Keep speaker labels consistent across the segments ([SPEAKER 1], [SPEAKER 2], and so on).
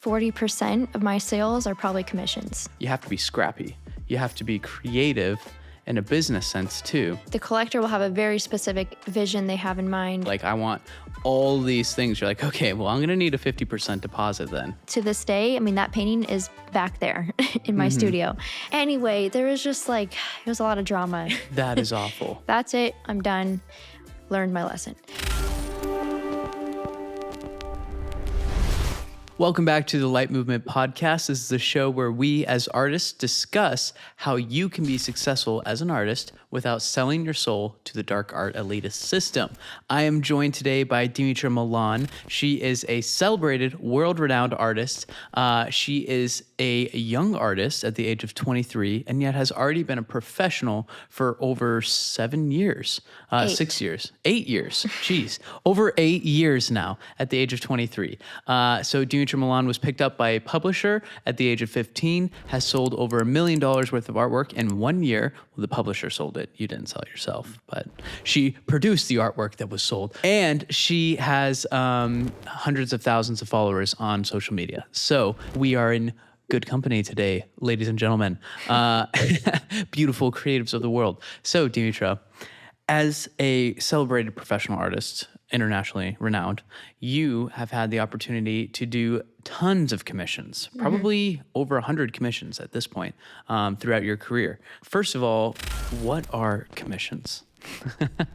[SPEAKER 1] 40% of my sales are probably commissions.
[SPEAKER 2] You have to be scrappy. You have to be creative in a business sense too.
[SPEAKER 1] The collector will have a very specific vision they have in mind.
[SPEAKER 2] Like, I want all these things. You're like, okay, well, I'm going to need a 50% deposit then.
[SPEAKER 1] To this day, I mean, that painting is back there in my studio. Anyway, there was just it was a lot of drama.
[SPEAKER 2] That is awful.
[SPEAKER 1] That's it. I'm done. Learned my lesson.
[SPEAKER 2] Welcome back to the Light Movement Podcast. This is a show where we as artists discuss how you can be successful as an artist without selling your soul to the dark art elitist system. I am joined today by Dimitra Milan. She is a celebrated, world-renowned artist. She is a young artist at the age of 23 and yet has already been a professional for over 7 years. 6 years. 8 years. Jeez. Over 8 years now at the age of 23. So Dimitra Milan was picked up by a publisher at the age of 15, has sold over $1 million worth of artwork in 1 year. Well, the publisher sold it. You didn't sell it yourself, but she produced the artwork that was sold. And she has hundreds of thousands of followers on social media. So we are in good company today, ladies and gentlemen. Beautiful creatives of the world. So Dimitra, as a celebrated professional artist, internationally renowned, you have had the opportunity to do tons of commissions, probably over 100 commissions at this point throughout your career. First of all, what are commissions?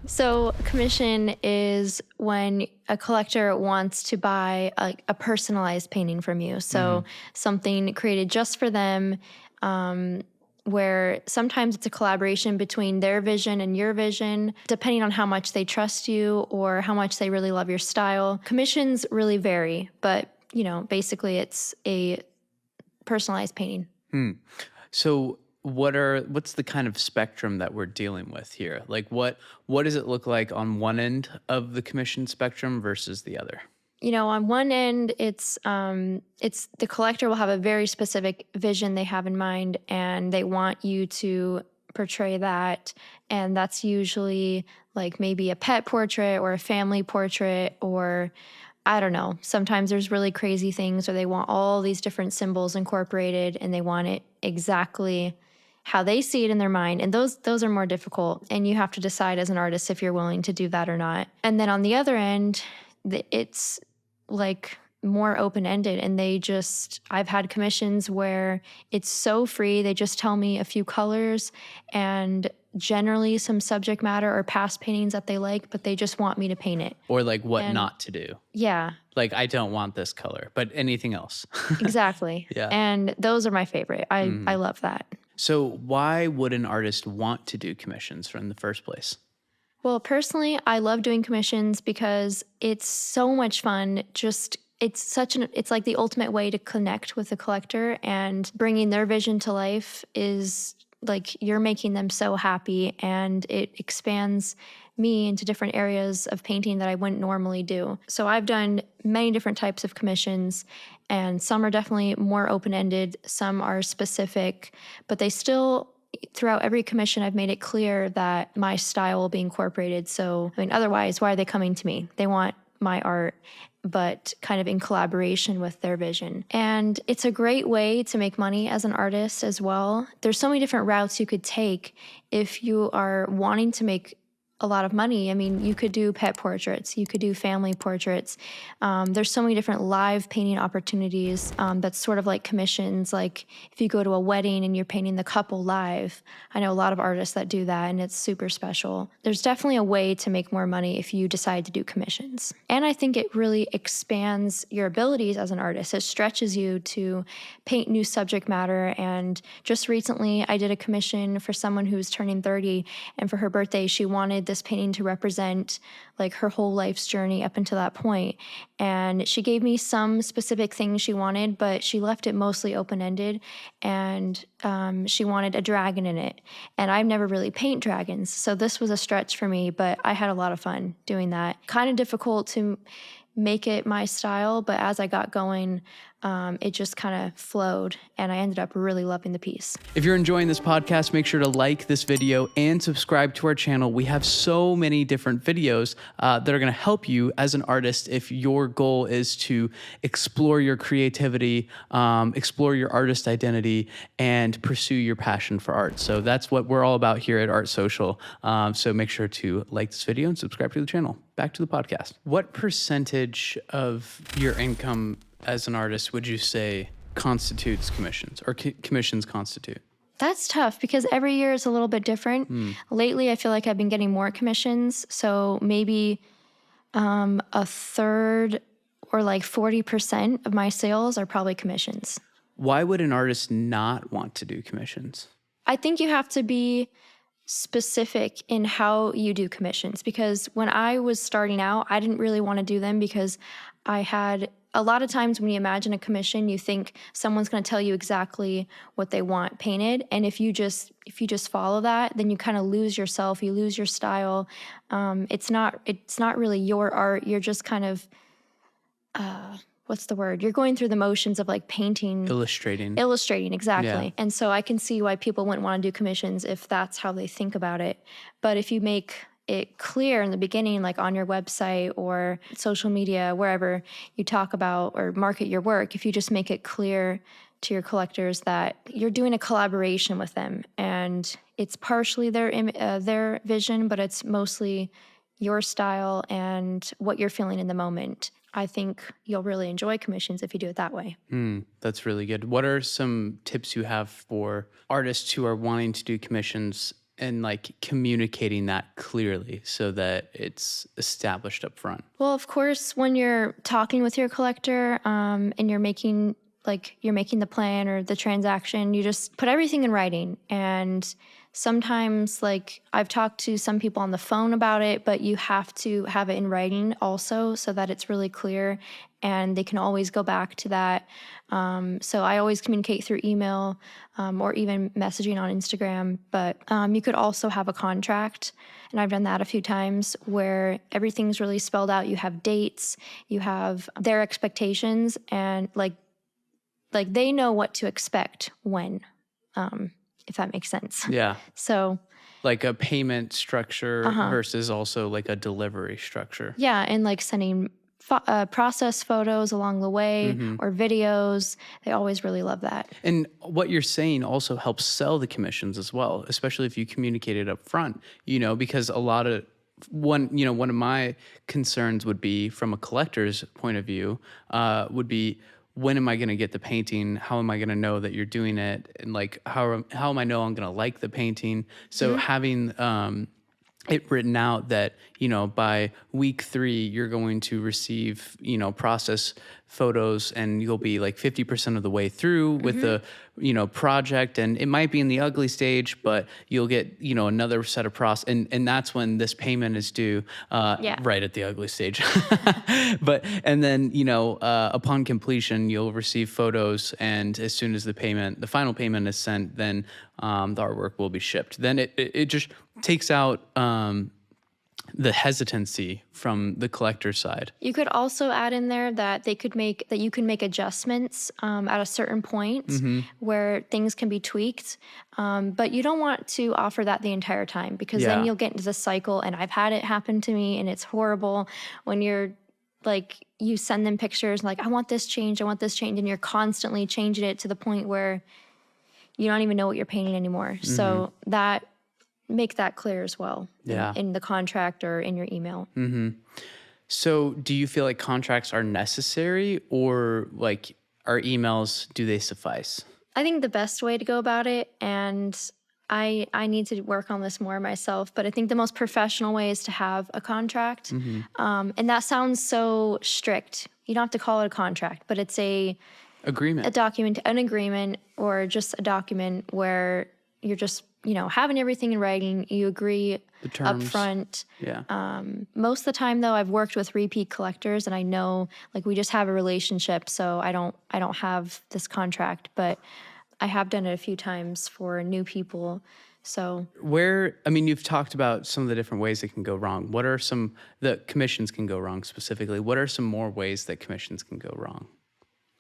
[SPEAKER 1] So commission is when a collector wants to buy a personalized painting from you. So something created just for them, where sometimes it's a collaboration between their vision and your vision, depending on how much they trust you or how much they really love your style. Commissions really vary, but basically it's a personalized painting.
[SPEAKER 2] So what's the kind of spectrum that we're dealing with here? Like what does it look like on one end of the commission spectrum versus the other?
[SPEAKER 1] On one end, it's the collector will have a very specific vision they have in mind, and they want you to portray that. And that's usually like maybe a pet portrait or a family portrait, or I don't know. Sometimes there's really crazy things where they want all these different symbols incorporated, and they want it exactly how they see it in their mind. And those are more difficult. And you have to decide as an artist if you're willing to do that or not. And then on the other end, it's like more open-ended, and I've had commissions where it's so free. They just tell me a few colors and generally some subject matter or past paintings that they like, but they just want me to paint it.
[SPEAKER 2] Or like what not to do.
[SPEAKER 1] Yeah.
[SPEAKER 2] Like, I don't want this color, but anything else.
[SPEAKER 1] Exactly.
[SPEAKER 2] Yeah.
[SPEAKER 1] And those are my favorite. I love that. So
[SPEAKER 2] why would an artist want to do commissions in the first place?
[SPEAKER 1] Well, personally, I love doing commissions because it's so much fun. It's like the ultimate way to connect with the collector, and bringing their vision to life is like you're making them so happy, and it expands me into different areas of painting that I wouldn't normally do. So I've done many different types of commissions, and some are definitely more open-ended, some are specific, but they still, throughout every commission, I've made it clear that my style will be incorporated. So, otherwise, why are they coming to me? They want my art, but kind of in collaboration with their vision. And it's a great way to make money as an artist as well. There's so many different routes you could take if you are wanting to make a lot of money. You could do pet portraits, you could do family portraits. There's so many different live painting opportunities that's sort of like commissions. Like if you go to a wedding and you're painting the couple live, I know a lot of artists that do that, and it's super special. There's definitely a way to make more money if you decide to do commissions. And I think it really expands your abilities as an artist. It stretches you to paint new subject matter. And just recently, I did a commission for someone who was turning 30, and for her birthday, she wanted this painting to represent like her whole life's journey up until that point. And she gave me some specific things she wanted, but she left it mostly open-ended. And she wanted a dragon in it. And I've never really paint dragons, so this was a stretch for me, but I had a lot of fun doing that. Kind of difficult to make it my style, but as I got going, it just kind of flowed, and I ended up really loving the piece.
[SPEAKER 2] If you're enjoying this podcast, make sure to like this video and subscribe to our channel. We have so many different videos that are going to help you as an artist if your goal is to explore your creativity, explore your artist identity, and pursue your passion for art. So that's what we're all about here at Art Social. So make sure to like this video and subscribe to the channel. Back to the podcast. What percentage of your income as an artist would you say constitutes commissions, or commissions constitute?
[SPEAKER 1] That's tough because every year is a little bit different. Lately, I feel like I've been getting more commissions. So maybe a third or like 40% of my sales are probably commissions.
[SPEAKER 2] Why would an artist not want to do commissions?
[SPEAKER 1] I think you have to be specific in how you do commissions, because when I was starting out, I didn't really want to do them because I had a lot of times when you imagine a commission, you think someone's going to tell you exactly what they want painted, and if you just follow that, then you kind of lose yourself, you lose your style. It's not really your art. You're just kind of what's the word? You're going through the motions of like painting.
[SPEAKER 2] Illustrating,
[SPEAKER 1] exactly.
[SPEAKER 2] Yeah.
[SPEAKER 1] And so I can see why people wouldn't want to do commissions if that's how they think about it. But if you make it clear in the beginning, like on your website or social media, wherever you talk about or market your work, if you just make it clear to your collectors that you're doing a collaboration with them and it's partially their vision, but it's mostly your style and what you're feeling in the moment, I think you'll really enjoy commissions if you do it that way.
[SPEAKER 2] That's really good. What are some tips you have for artists who are wanting to do commissions and like communicating that clearly so that it's established up front?
[SPEAKER 1] Well, of course, when you're talking with your collector and you're making the plan or the transaction, you just put everything in writing. And sometimes, like, I've talked to some people on the phone about it, but you have to have it in writing also so that it's really clear and they can always go back to that. So I always communicate through email or even messaging on Instagram, but you could also have a contract, and I've done that a few times, where everything's really spelled out. You have dates, you have their expectations, and like they know what to expect when, if that makes sense.
[SPEAKER 2] Yeah.
[SPEAKER 1] So
[SPEAKER 2] like a payment structure versus also like a delivery structure.
[SPEAKER 1] yeah, and like sending process photos along the way or videos. They always really love that.
[SPEAKER 2] And what you're saying also helps sell the commissions as well, especially if you communicate it up front, because one of my concerns would be, from a collector's point of view, would be, when am I going to get the painting? How am I going to know that you're doing it? And like, how am I know I'm going to like the painting? So having it written out that, by week 3, you're going to receive, process photos, and you'll be like 50% of the way through with the, project, and it might be in the ugly stage, but you'll get, another set of process, and that's when this payment is due, right at the ugly stage. And then, upon completion, you'll receive photos, and as soon as the final payment is sent, then the artwork will be shipped. Then it just takes out the hesitancy from the collector's side.
[SPEAKER 1] You could also add in there that you can make adjustments at a certain point where things can be tweaked, but you don't want to offer that the entire time, because then you'll get into the cycle. And I've had it happen to me, and it's horrible when you're like, you send them pictures like, I want this change, and you're constantly changing it to the point where you don't even know what you're painting anymore. So make that clear as well in the contract or in your email.
[SPEAKER 2] So do you feel like contracts are necessary, or like, are emails, do they suffice?
[SPEAKER 1] I think the best way to go about it, and I need to work on this more myself, but I think the most professional way is to have a contract. And that sounds so strict. You don't have to call it a contract, but it's an agreement, or just a document where you're just, having everything in writing. You agree up front. Most of the time, though, I've worked with repeat collectors, and I know, like, we just have a relationship, so I don't have this contract, but I have done it a few times for new people. So
[SPEAKER 2] you've talked about some of the different ways it can go wrong. What are some that commissions can go wrong specifically? What are some more ways that commissions can go wrong?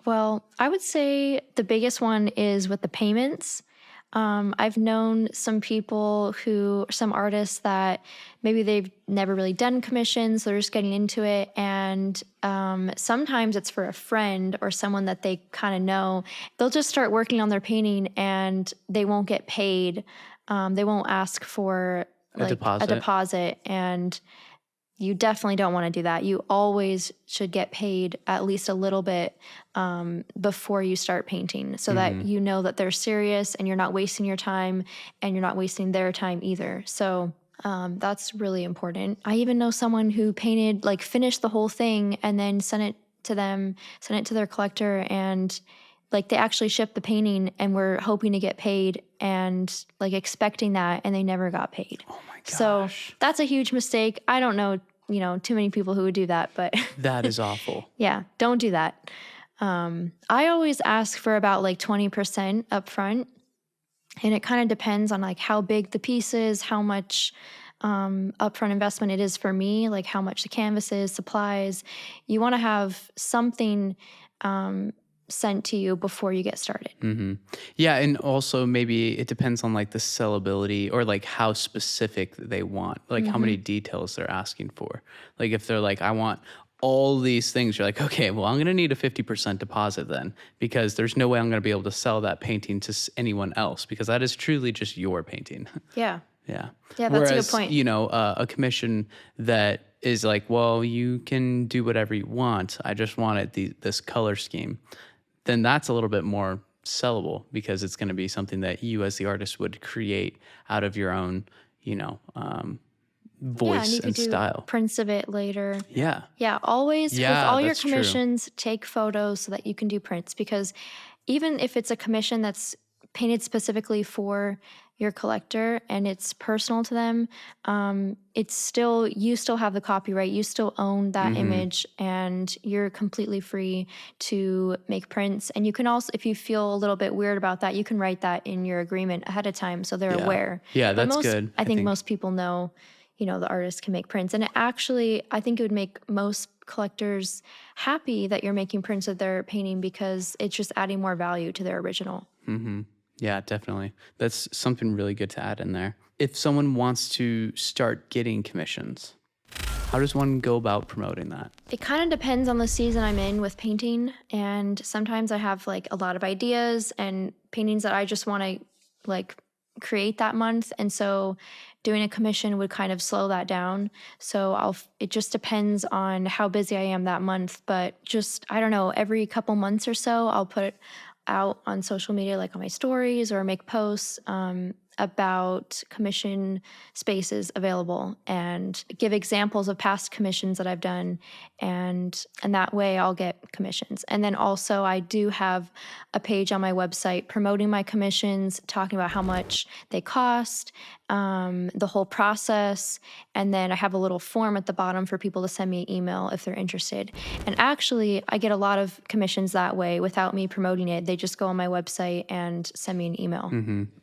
[SPEAKER 1] Well, I would say the biggest one is with the payments. I've known some artists that maybe they've never really done commissions, they're just getting into it. And sometimes it's for a friend or someone that they kind of know. They'll just start working on their painting and they won't get paid. They won't ask for
[SPEAKER 2] A
[SPEAKER 1] a
[SPEAKER 2] deposit.
[SPEAKER 1] deposit. And you definitely don't want to do that. You always should get paid at least a little bit before you start painting so that you know that they're serious and you're not wasting your time and you're not wasting their time either. So that's really important. I even know someone who painted, like finished the whole thing and then sent it to their collector, and like they actually shipped the painting and were hoping to get paid and like expecting that, and they never got paid.
[SPEAKER 2] Oh my gosh.
[SPEAKER 1] So that's a huge mistake. I don't know, too many people who would do that, but
[SPEAKER 2] That is awful.
[SPEAKER 1] yeah, don't do that. I always ask for about like 20% up front, and it kind of depends on like how big the piece is, how much upfront investment it is for me, like how much the canvas is, supplies. You want to have something sent to you before you get started.
[SPEAKER 2] Yeah, and also maybe it depends on like the sellability or like how specific they want, like how many details they're asking for. Like if they're like, I want all these things, you're like, okay, well, I'm going to need a 50% deposit then, because there's no way I'm going to be able to sell that painting to anyone else, because that is truly just your painting.
[SPEAKER 1] Yeah.
[SPEAKER 2] Yeah.
[SPEAKER 1] Yeah, that's a good
[SPEAKER 2] Whereas,
[SPEAKER 1] point.
[SPEAKER 2] A commission that is like, well, you can do whatever you want. I just wanted this color scheme. Then that's a little bit more sellable, because it's going to be something that you as the artist would create out of your own, voice
[SPEAKER 1] and you
[SPEAKER 2] and
[SPEAKER 1] could do
[SPEAKER 2] style.
[SPEAKER 1] prints of it later.
[SPEAKER 2] Yeah.
[SPEAKER 1] Yeah, always with
[SPEAKER 2] Yeah,
[SPEAKER 1] all your
[SPEAKER 2] that's true.
[SPEAKER 1] commissions, take photos so that you can do prints, because even if it's a commission that's painted specifically for your collector and it's personal to them, you still have the copyright, you still own that image, and you're completely free to make prints. And you can also, if you feel a little bit weird about that, you can write that in your agreement ahead of time so they're
[SPEAKER 2] Yeah.
[SPEAKER 1] aware.
[SPEAKER 2] Yeah,
[SPEAKER 1] But
[SPEAKER 2] that's good,
[SPEAKER 1] I
[SPEAKER 2] I
[SPEAKER 1] think
[SPEAKER 2] think.
[SPEAKER 1] most people know, the artist can make prints. And I think it would make most collectors happy that you're making prints of their painting, because it's just adding more value to their original.
[SPEAKER 2] Yeah, definitely. That's something really good to add in there. If someone wants to start getting commissions, how does one go about promoting that?
[SPEAKER 1] It kind of depends on the season I'm in with painting. And sometimes I have like a lot of ideas and paintings that I just want to like create that month. And so doing a commission would kind of slow that down. So it just depends on how busy I am that month. But just, I don't know, every couple months or so, I'll put it out on social media, like on my stories, or make posts about commission spaces available and give examples of past commissions that I've done, and that way I'll get commissions. And then also I do have a page on my website promoting my commissions, talking about how much they cost, the whole process, and then I have a little form at the bottom for people to send me an email if they're interested. And actually, I get a lot of commissions that way without me promoting it. They just go on my website and send me an email.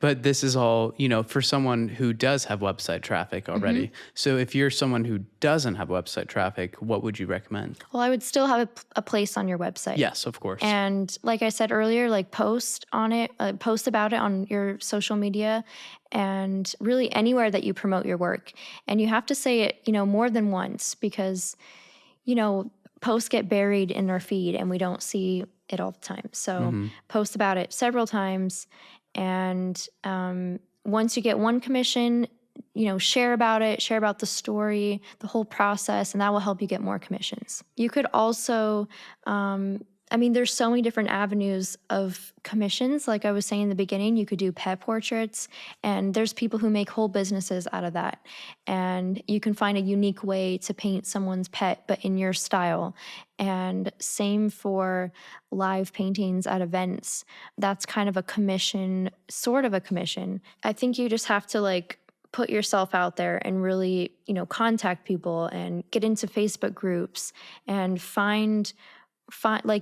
[SPEAKER 2] But this is all, for someone who does have website traffic already. So if you're someone who doesn't have website traffic, what would you recommend?
[SPEAKER 1] Well, I would still have a place on your website.
[SPEAKER 2] Yes, of course.
[SPEAKER 1] And like I said earlier, like post about it on your social media, and really anywhere that you promote your work. And you have to say it, more than once, because, posts get buried in our feed and we don't see it all the time. So post about it several times. And once you get one commission, share about it, share about the story, the whole process, and that will help you get more commissions. You could also, there's so many different avenues of commissions. Like I was saying in the beginning, you could do pet portraits, and there's people who make whole businesses out of that. And you can find a unique way to paint someone's pet, but in your style. And same for live paintings at events. That's kind of a commission, sort of a commission. I think you just have to put yourself out there and really, contact people and get into Facebook groups and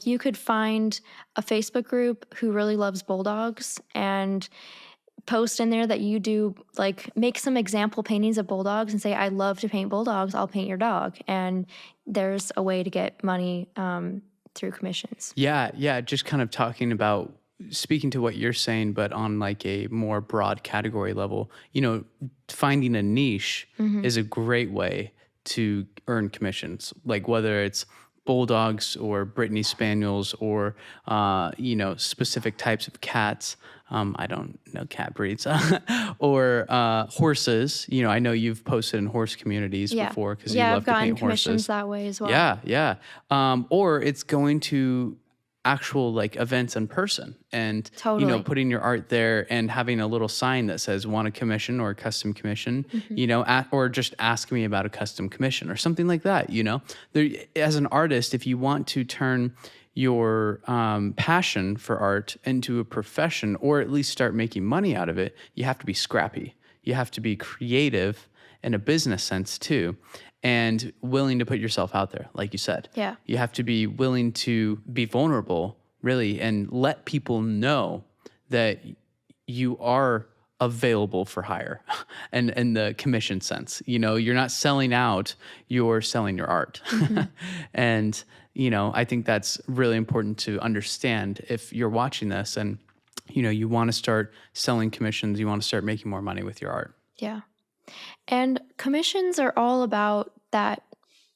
[SPEAKER 1] you could find a Facebook group who really loves bulldogs and post in there that you do, make some example paintings of bulldogs and say, I love to paint bulldogs, I'll paint your dog. And there's a way to get money through commissions.
[SPEAKER 2] Yeah. Just kind of speaking to what you're saying, but on like a more broad category level, finding a niche is a great way to earn commissions. Like whether it's bulldogs or Brittany Spaniels or, specific types of cats. I don't know cat breeds or horses. I know you've posted in horse communities before because you
[SPEAKER 1] I've
[SPEAKER 2] love to
[SPEAKER 1] gotten
[SPEAKER 2] paint
[SPEAKER 1] commissions
[SPEAKER 2] horses.
[SPEAKER 1] that way as well.
[SPEAKER 2] Yeah. Or it's going to actual like events in person and,
[SPEAKER 1] Totally.
[SPEAKER 2] putting your art there and having a little sign that says want a commission or a custom commission, or just ask me about a custom commission or something like that. There, as an artist, if you want to turn your passion for art into a profession or at least start making money out of it, you have to be scrappy. You have to be creative in a business sense too, and willing to put yourself out there, like you said.
[SPEAKER 1] Yeah.
[SPEAKER 2] You have to be willing to be vulnerable, really, and let people know that you are available for hire and in the commission sense. You're not selling out, you're selling your art. And, I think that's really important to understand if you're watching this and, you want to start selling commissions, you want to start making more money with your art.
[SPEAKER 1] Yeah. And commissions are all about that,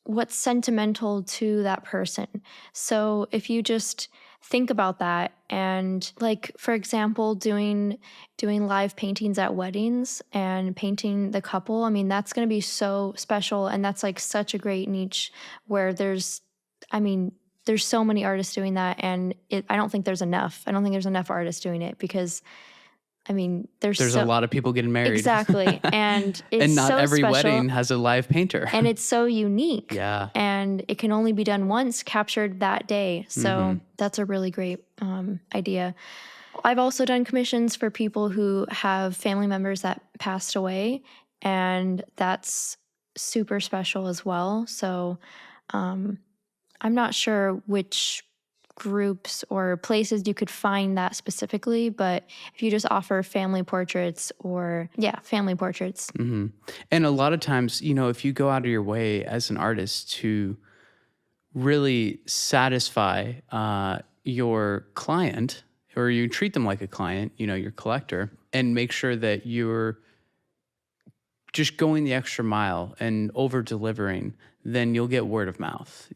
[SPEAKER 1] what's sentimental to that person. So if you just think about that and like, for example, doing live paintings at weddings and painting the couple, I mean, that's going to be so special. And that's like such a great niche where there's so many artists doing that. And I don't think there's enough. I don't think there's enough artists doing it because there's
[SPEAKER 2] a lot of people getting married.
[SPEAKER 1] Exactly. And it's
[SPEAKER 2] and not
[SPEAKER 1] so
[SPEAKER 2] every
[SPEAKER 1] special,
[SPEAKER 2] wedding has a live painter.
[SPEAKER 1] and it's so unique.
[SPEAKER 2] Yeah.
[SPEAKER 1] And it can only be done once, captured that day. So that's a really great idea. I've also done commissions for people who have family members that passed away, and that's super special as well. So I'm not sure which groups or places you could find that specifically, but if you just offer family portraits family portraits.
[SPEAKER 2] Mm-hmm. And a lot of times, if you go out of your way as an artist to really satisfy your client, or you treat them like a client, your collector, and make sure that you're just going the extra mile and over delivering, then you'll get word of mouth.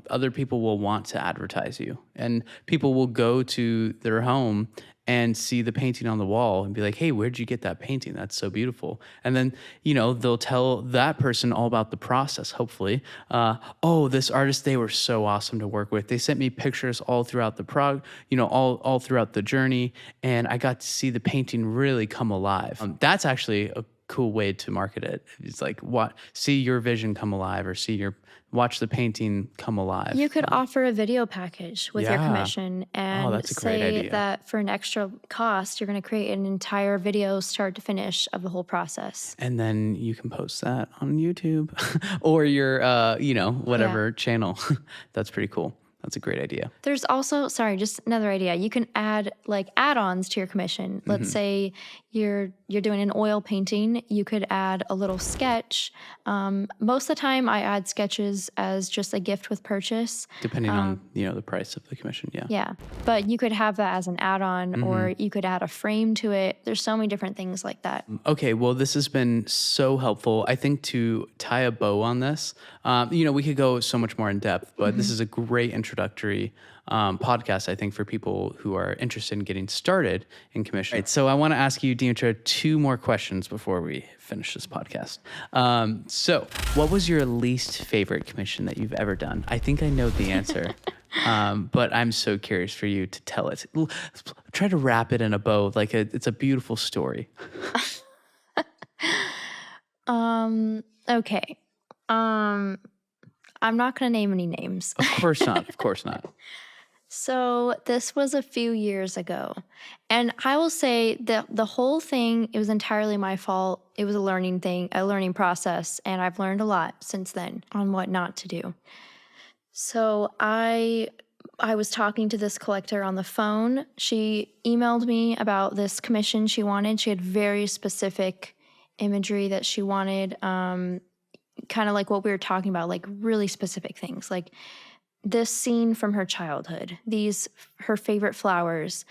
[SPEAKER 2] Other people will want to advertise you, and people will go to their home and see the painting on the wall and be like, hey, where'd you get that painting? That's so beautiful. And then, they'll tell that person all about the process, hopefully. This artist, they were so awesome to work with. They sent me pictures all throughout the all throughout the journey. And I got to see the painting really come alive. That's actually a cool way to market it. It's like, see your vision come alive, or watch the painting come alive.
[SPEAKER 1] You could offer a video package with your commission and
[SPEAKER 2] that's a great
[SPEAKER 1] say
[SPEAKER 2] idea.
[SPEAKER 1] that for an extra cost, you're going to create an entire video start to finish of the whole process.
[SPEAKER 2] And then you can post that on YouTube or your, whatever channel. That's pretty cool. That's a great idea.
[SPEAKER 1] There's also, just another idea. You can add like add-ons to your commission. Let's say you're doing an oil painting. You could add a little sketch. Most of the time I add sketches as just a gift with purchase.
[SPEAKER 2] Depending on, the price of the commission. Yeah.
[SPEAKER 1] Yeah. But you could have that as an add-on or you could add a frame to it. There's so many different things like that.
[SPEAKER 2] Okay. Well, this has been so helpful. I think to tie a bow on this, we could go so much more in depth, but this is a great introductory podcast, I think, for people who are interested in getting started in commission. Right, so I want to ask you, Demetra, 2 more questions before we finish this podcast. So what was your least favorite commission that you've ever done? I think I know the answer, but I'm so curious for you to tell it. Try to wrap it in a bow, like it's a beautiful story.
[SPEAKER 1] Okay. I'm not going to name any names.
[SPEAKER 2] Of course not. Of course not.
[SPEAKER 1] So this was a few years ago. And I will say that the whole thing, it was entirely my fault. It was a learning process. And I've learned a lot since then on what not to do. So I was talking to this collector on the phone. She emailed me about this commission she wanted. She had very specific imagery that she wanted, kind of like what we were talking about, like really specific things, like this scene from her childhood, her favorite flowers.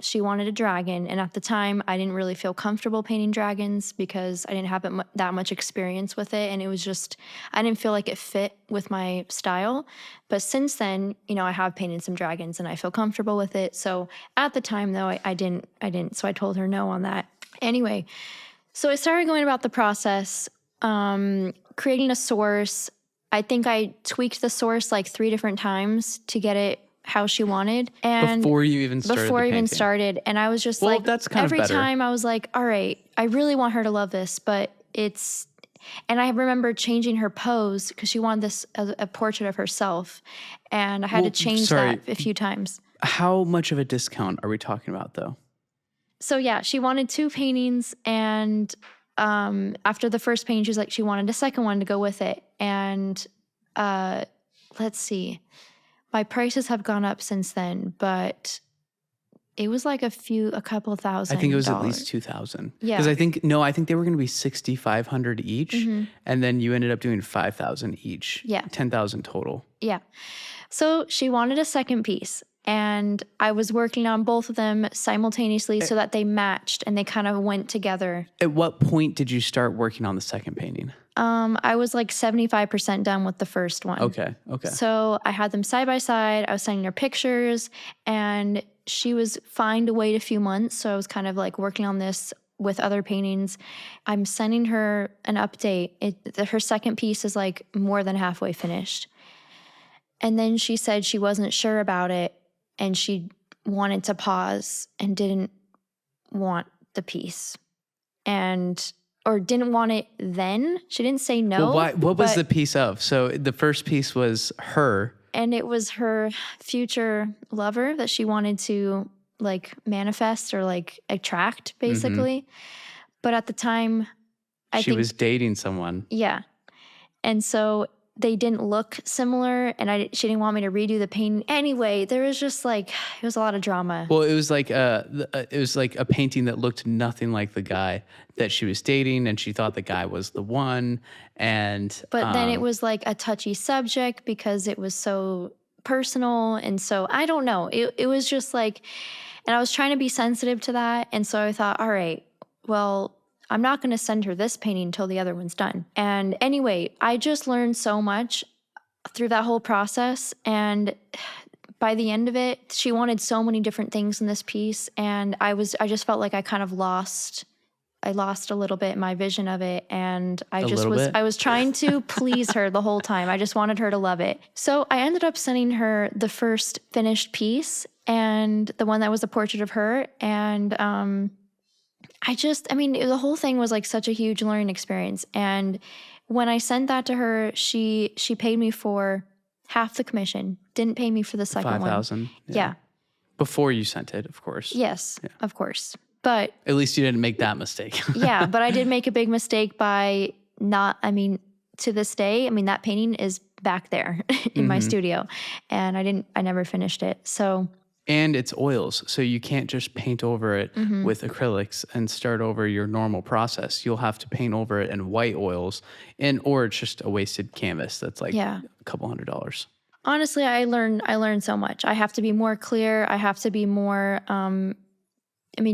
[SPEAKER 1] She wanted a dragon, and at the time I didn't really feel comfortable painting dragons because I didn't have that much experience with it, and it was just, I didn't feel like it fit with my style. But since then, I have painted some dragons and I feel comfortable with it. So at the time though, I didn't. So I told her no on that. Anyway, so I started going about the process, creating a source. I think I tweaked the source like 3 different times to get it how she wanted. And
[SPEAKER 2] before you even started.
[SPEAKER 1] And I was just
[SPEAKER 2] well,
[SPEAKER 1] like,
[SPEAKER 2] that's kind
[SPEAKER 1] every
[SPEAKER 2] of better.
[SPEAKER 1] time I was like, all right, I really want her to love this, but and I remember changing her pose because she wanted this as a portrait of herself. And I had to change that a few times.
[SPEAKER 2] How much of a discount are we talking about though?
[SPEAKER 1] So yeah, she wanted 2 paintings, and after the first painting, she wanted a second one to go with it. And let's see, my prices have gone up since then, but it was like a couple thousand.
[SPEAKER 2] I think it was at least 2,000.
[SPEAKER 1] Yeah.
[SPEAKER 2] Because I think they were going to be 6,500 each, and then you ended up doing 5,000 each.
[SPEAKER 1] Yeah.
[SPEAKER 2] 10,000 total.
[SPEAKER 1] Yeah. So she wanted a second piece, and I was working on both of them simultaneously so that they matched and they kind of went together.
[SPEAKER 2] At what point did you start working on the second painting?
[SPEAKER 1] I was like 75% done with the first one.
[SPEAKER 2] Okay.
[SPEAKER 1] So I had them side by side. I was sending her pictures, and she was fine to wait a few months. So I was kind of like working on this with other paintings. I'm sending her an update. Her second piece is like more than halfway finished. And then she said she wasn't sure about it, and she wanted to pause and didn't want the piece. Or didn't want it then. She didn't say no.
[SPEAKER 2] Well, what was the piece of? So the first piece was her.
[SPEAKER 1] And it was her future lover that she wanted to like manifest or like attract, basically. But at the time,
[SPEAKER 2] she was dating someone.
[SPEAKER 1] Yeah. And so they didn't look similar, and she didn't want me to redo the painting. Anyway, there was just like, it was a lot of drama.
[SPEAKER 2] Well, it was like a painting that looked nothing like the guy that she was dating, and she thought the guy was the one. But
[SPEAKER 1] then it was like a touchy subject because it was so personal, and so I don't know. It was just like, and I was trying to be sensitive to that, and so I thought, all right, well, I'm not going to send her this painting until the other one's done. And anyway, I just learned so much through that whole process. And by the end of it, she wanted so many different things in this piece. And I just felt like I kind of lost a little bit my vision of it. And I was trying to please her the whole time. I just wanted her to love it. So I ended up sending her the first finished piece and the one that was a portrait of her. And, the whole thing was like such a huge learning experience. And when I sent that to her, she paid me for half the commission, didn't pay me for the second
[SPEAKER 2] 5,000.
[SPEAKER 1] one. Yeah.
[SPEAKER 2] Before you sent it, of course.
[SPEAKER 1] Yes, of course. But
[SPEAKER 2] at least you didn't make that mistake.
[SPEAKER 1] Yeah, but I did make a big mistake by to this day, that painting is back there in my studio, and I never finished it. So.
[SPEAKER 2] And it's oils, so you can't just paint over it with acrylics and start over your normal process. You'll have to paint over it in white oils, or it's just a wasted canvas that's like a couple $100.
[SPEAKER 1] Honestly, I learned so much. I have to be more clear. I have to be more,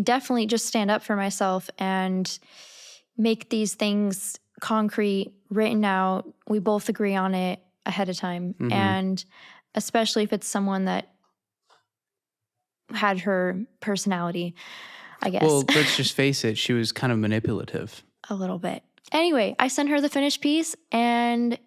[SPEAKER 1] definitely just stand up for myself and make these things concrete, written out. We both agree on it ahead of time. And especially if it's someone that had her personality, I guess.
[SPEAKER 2] Well, let's just face it, she was kind of manipulative.
[SPEAKER 1] A little bit. Anyway, I sent her the finished piece, and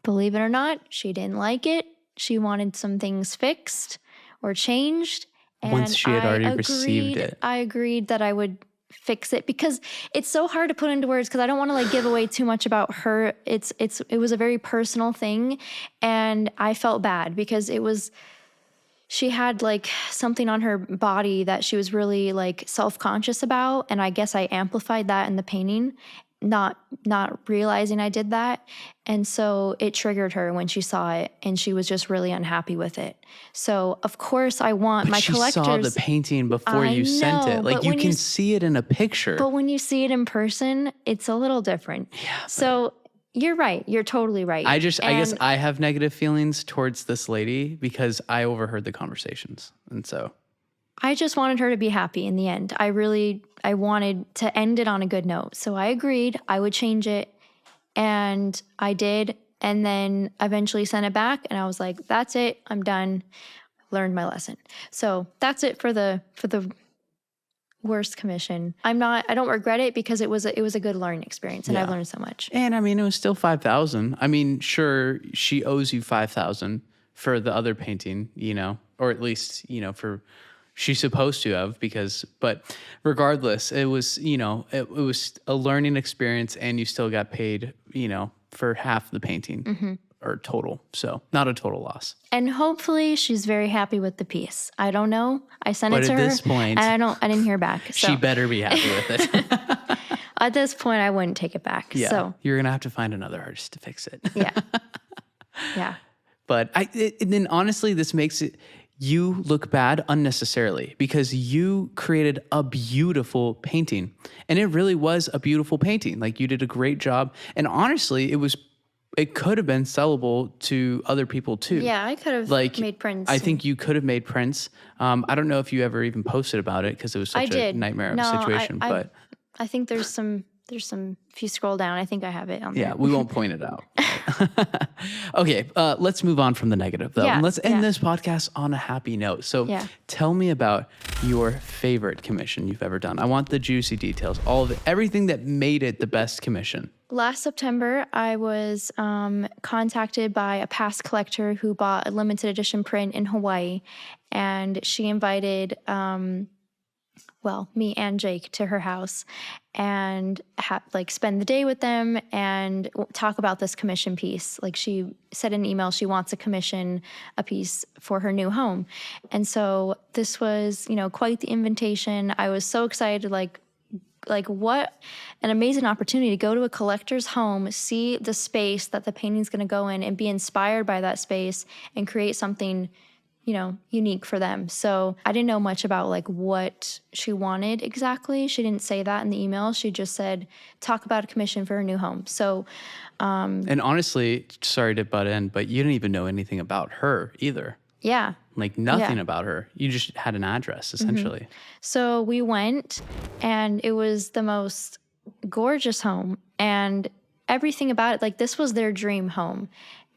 [SPEAKER 1] believe it or not, she didn't like it. She wanted some things fixed or changed. And
[SPEAKER 2] once she had already received it.
[SPEAKER 1] I agreed that I would fix it because it's so hard to put into words because I don't want to like give away too much about her. It was a very personal thing, and I felt bad because she had like something on her body that she was really like self-conscious about. And I guess I amplified that in the painting, not realizing I did that. And so it triggered her when she saw it, and she was just really unhappy with it. So of course I want my collectors.
[SPEAKER 2] She saw the painting before you sent it. Like you can see it in a picture.
[SPEAKER 1] But when you see it in person, it's a little different.
[SPEAKER 2] Yeah.
[SPEAKER 1] So You're right. You're totally right.
[SPEAKER 2] I guess
[SPEAKER 1] And
[SPEAKER 2] I have negative feelings towards this lady because I overheard the conversations. And so,
[SPEAKER 1] I just wanted her to be happy in the end. I wanted to end it on a good note. So I agreed I would change it, and I did. And then eventually sent it back, and I was like, that's it. I'm done. Learned my lesson. So that's it for the worst commission. I don't regret it because it was a good learning experience, and I've learned so much.
[SPEAKER 2] and I mean, it was still 5,000. I mean, sure, she owes you 5,000 for the other painting, or at least, for she's supposed to have but regardless, it was, it was a learning experience, and you still got paid, for half the painting or total. So not a total loss.
[SPEAKER 1] And hopefully she's very happy with the piece. I don't know. I sent
[SPEAKER 2] But
[SPEAKER 1] it to her,
[SPEAKER 2] at this point,
[SPEAKER 1] and I didn't hear back. So
[SPEAKER 2] she better be happy with it.
[SPEAKER 1] at this point, I wouldn't take it back.
[SPEAKER 2] Yeah,
[SPEAKER 1] So
[SPEAKER 2] you're gonna have to find another artist to fix it.
[SPEAKER 1] yeah, yeah.
[SPEAKER 2] But and then honestly, this makes you look bad unnecessarily because you created a beautiful painting, and it really was a beautiful painting. Like, you did a great job, and honestly, it could have been sellable to other people too.
[SPEAKER 1] Yeah, I could have made prints.
[SPEAKER 2] I think you could have made prints. I don't know if you ever even posted about it because it was such a nightmare of a situation. But
[SPEAKER 1] I think there's some. If you scroll down, I think I have it on there.
[SPEAKER 2] yeah, we won't point it out. Okay, let's move on from the negative though.
[SPEAKER 1] Yeah,
[SPEAKER 2] And let's end this podcast on a happy note. So tell me about your favorite commission you've ever done. I want the juicy details, all of it, everything that made it the best commission.
[SPEAKER 1] Last September, I was contacted by a past collector who bought a limited edition print in Hawaii, and she invited me and Jake to her house and spend the day with them and talk about this commission piece. Like, she said in an email she wants to commission a piece for her new home. And so this was, quite the invitation. I was so excited, like what an amazing opportunity to go to a collector's home, see the space that the painting's going to go in, and be inspired by that space and create something unique for them. So I didn't know much about what she wanted exactly. She didn't say that in the email. She just said, talk about a commission for her new home. So,
[SPEAKER 2] and honestly, sorry to butt in, but you didn't even know anything about her either.
[SPEAKER 1] Yeah.
[SPEAKER 2] Nothing about her. You just had an address essentially.
[SPEAKER 1] So we went, and it was the most gorgeous home, and everything about it, this was their dream home.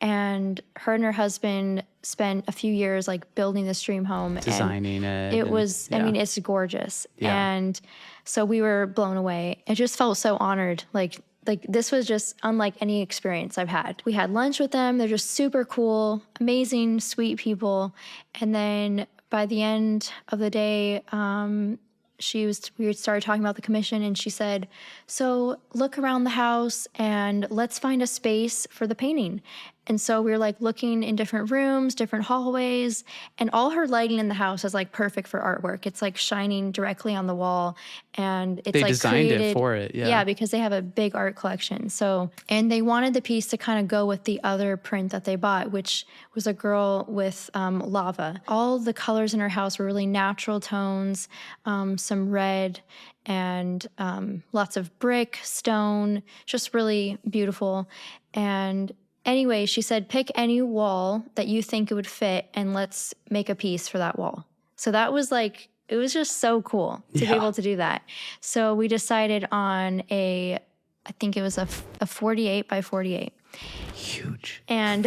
[SPEAKER 1] And her and her husband spent a few years building this dream home,
[SPEAKER 2] designing it.
[SPEAKER 1] It was, I mean, it's gorgeous.
[SPEAKER 2] Yeah.
[SPEAKER 1] And so we were blown away. I just felt so honored. Like this was just unlike any experience I've had. We had lunch with them. They're just super cool, amazing, sweet people. And then by the end of the day, we started talking about the commission, and she said, so look around the house and let's find a space for the painting. And so we were looking in different rooms, different hallways, and all her lighting in the house is perfect for artwork. It's shining directly on the wall, and it's
[SPEAKER 2] they designed it for it.
[SPEAKER 1] Yeah, because they have a big art collection. So, and they wanted the piece to kind of go with the other print that they bought, which was a girl with lava. All the colors in her house were really natural tones, some red, and lots of brick, stone, just really beautiful. And anyway, she said, pick any wall that you think it would fit, and let's make a piece for that wall. So that was it was just so cool to be able to do that. So we decided on I think it was a 48 by 48.
[SPEAKER 2] Huge.
[SPEAKER 1] And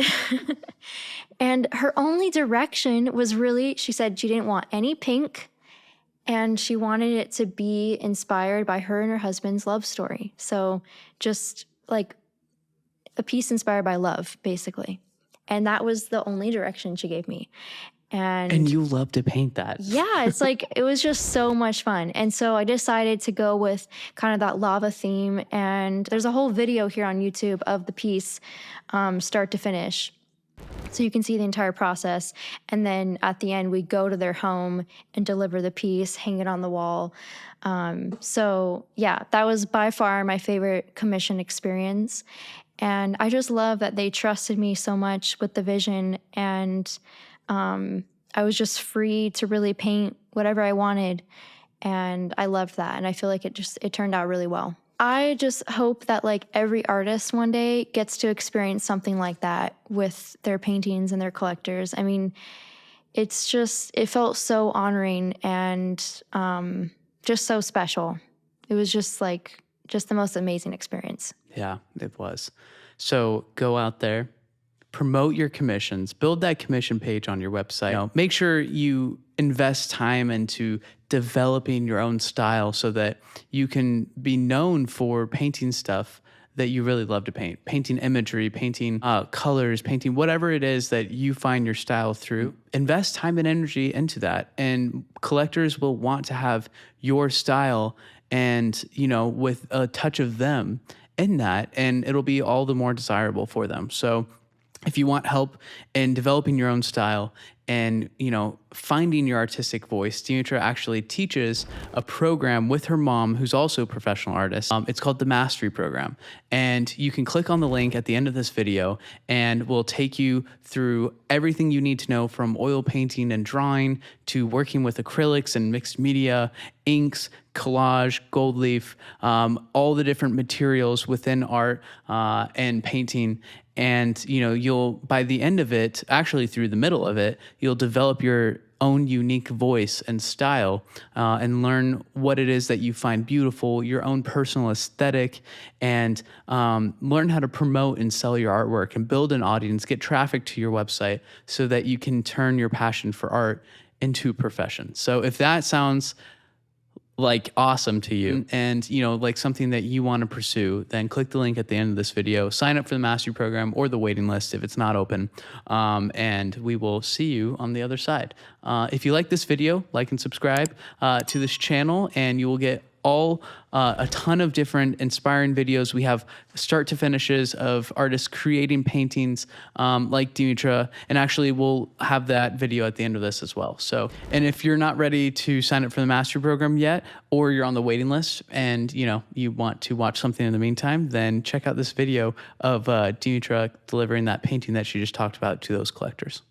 [SPEAKER 1] and her only direction was really, she said she didn't want any pink, and she wanted it to be inspired by her and her husband's love story. So just a piece inspired by love, basically. And that was the only direction she gave me. And
[SPEAKER 2] you love to paint that.
[SPEAKER 1] Yeah, it's it was just so much fun. And so I decided to go with kind of that lava theme. And there's a whole video here on YouTube of the piece, start to finish. So you can see the entire process. And then at the end, we go to their home and deliver the piece, hang it on the wall. So yeah, that was by far my favorite commission experience. And I just love that they trusted me so much with the vision, and I was just free to really paint whatever I wanted, and I loved that. And I feel like it turned out really well. I just hope that like every artist one day gets to experience something like that with their paintings and their collectors. I mean, it felt so honoring and just so special. It was just just the most amazing experience.
[SPEAKER 2] Yeah, it was. So go out there, promote your commissions, build that commission page on your website. Make sure you invest time into developing your own style so that you can be known for painting stuff that you really love to paint, painting imagery, painting colors, painting whatever it is that you find your style through. Invest time and energy into that, and collectors will want to have your style and, with a touch of them in that, and it'll be all the more desirable for them. So if you want help in developing your own style and, finding your artistic voice, Dimitra actually teaches a program with her mom, who's also a professional artist. It's called the Mastery Program. And you can click on the link at the end of this video and we'll take you through everything you need to know, from oil painting and drawing to working with acrylics and mixed media, inks, collage, gold leaf, all the different materials within art and painting. And, you'll, by the end of it, actually through the middle of it, you'll develop your own unique voice and style and learn what it is that you find beautiful, your own personal aesthetic, and learn how to promote and sell your artwork and build an audience, get traffic to your website so that you can turn your passion for art into a profession. So if that sounds like awesome to you and like something that you want to pursue, then click the link at the end of this video, sign up for the mastery program or the waiting list if it's not open, and we will see you on the other side. If you like this video, like and subscribe to this channel, and you will get a ton of different inspiring videos. We have start to finishes of artists creating paintings like Dimitra, and actually we'll have that video at the end of this as well. So, and if you're not ready to sign up for the mastery program yet, or you're on the waiting list and you want to watch something in the meantime, then check out this video of Dimitra delivering that painting that she just talked about to those collectors.